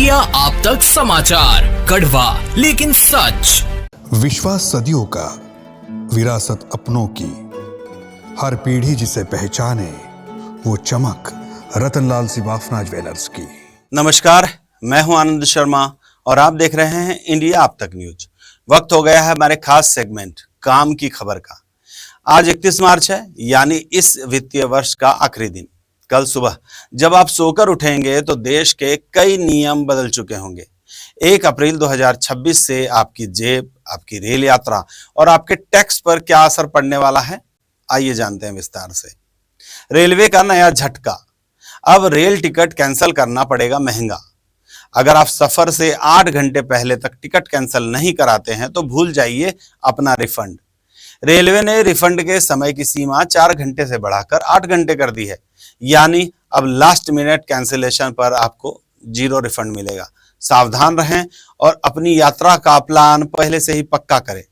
India आप तक समाचार, कड़वा लेकिन सच। विश्वास सदियों का, विरासत अपनों की, हर पीढ़ी जिसे पहचाने वो चमक रतनलाल सिवाफना ज्वेलर्स की। नमस्कार, मैं हूं आनंद शर्मा और आप देख रहे हैं इंडिया आप तक न्यूज। वक्त हो गया है हमारे खास सेगमेंट काम की खबर का। आज 31 मार्च है, यानी इस वित्तीय वर्ष का आखिरी दिन। कल सुबह जब आप सोकर उठेंगे तो देश के कई नियम बदल चुके होंगे। 1 अप्रैल 2026 से आपकी जेब, आपकी रेल यात्रा और आपके टैक्स पर क्या असर पड़ने वाला है, आइए जानते हैं विस्तार से। रेलवे का नया झटका, अब रेल टिकट कैंसिल करना पड़ेगा महंगा। अगर आप सफर से 8 घंटे पहले तक टिकट कैंसिल नहीं कराते हैं तो भूल जाइए अपना रिफंड। रेलवे ने रिफंड के समय की सीमा 4 घंटे से बढ़ाकर 8 घंटे कर दी है, यानी अब लास्ट मिनट कैंसिलेशन पर आपको 0 रिफंड मिलेगा। सावधान रहें और अपनी यात्रा का प्लान पहले से ही पक्का करें।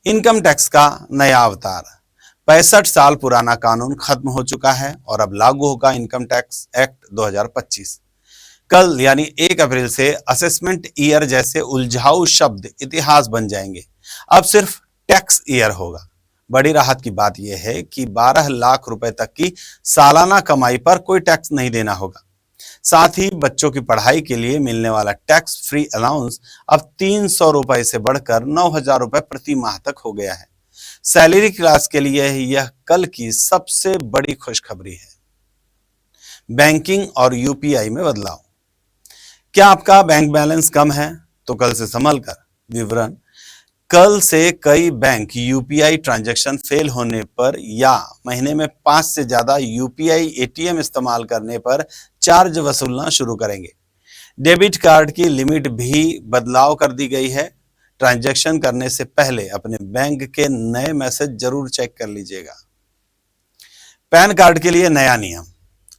इनकम टैक्स का नया अवतार, 65 साल पुराना कानून खत्म हो चुका है और अब लागू होगा इनकम टैक्स एक्ट 2025। कल यानी 1 अप्रैल से असेसमेंट ईयर जैसे उलझाऊ शब्द इतिहास बन जाएंगे। अब सिर्फ टैक्स ईयर होगा। बड़ी राहत की बात यह है कि 12 लाख रुपए तक की सालाना कमाई पर कोई टैक्स नहीं देना होगा। साथ ही बच्चों की पढ़ाई के लिए मिलने वाला टैक्स फ्री अलाउंस अब 300 रुपए से बढ़कर 9,000 रुपए प्रति माह तक हो गया है। सैलरी क्लास के लिए यह कल की सबसे बड़ी खुशखबरी है। बैंकिंग और यूपीआई में बदलाव। क्या आपका बैंक बैलेंस कम है तो कल से संभल कर। विवरण, कल से कई बैंक यूपीआई ट्रांजैक्शन फेल होने पर या महीने में 5 से ज्यादा यूपीआई एटीएम इस्तेमाल करने पर चार्ज वसूलना शुरू करेंगे। डेबिट कार्ड की लिमिट भी बदलाव कर दी गई है। ट्रांजैक्शन करने से पहले अपने बैंक के नए मैसेज जरूर चेक कर लीजिएगा। पैन कार्ड के लिए नया नियम,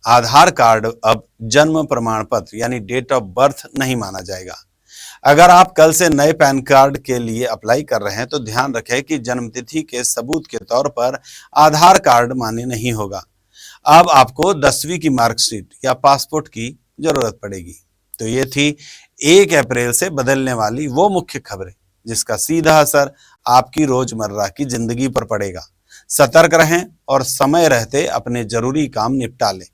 आधार कार्ड अब जन्म प्रमाण पत्र यानी डेट ऑफ बर्थ नहीं माना जाएगा। अगर आप कल से नए पैन कार्ड के लिए अप्लाई कर रहे हैं तो ध्यान रखें कि जन्मतिथि के सबूत के तौर पर आधार कार्ड मान्य नहीं होगा। अब आपको 10वीं की मार्कशीट या पासपोर्ट की जरूरत पड़ेगी। तो ये थी 1 अप्रैल से बदलने वाली वो मुख्य खबरें जिसका सीधा असर आपकी रोजमर्रा की जिंदगी पर पड़ेगा। सतर्क रहें और समय रहते अपने जरूरी काम निपटा लें।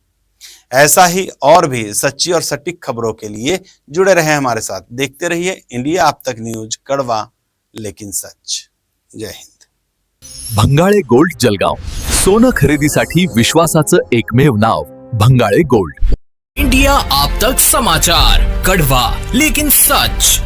ऐसा ही और भी सच्ची और सटीक खबरों के लिए जुड़े रहें हमारे साथ। देखते रहिए इंडिया आप तक न्यूज, कड़वा लेकिन सच। जय हिंद। भंगाळे गोल्ड जलगाव, सोनं खरेदीसाठी विश्वासाचं एकमेव नाव भंगाळे गोल्ड। इंडिया आप तक समाचार, कड़वा लेकिन सच।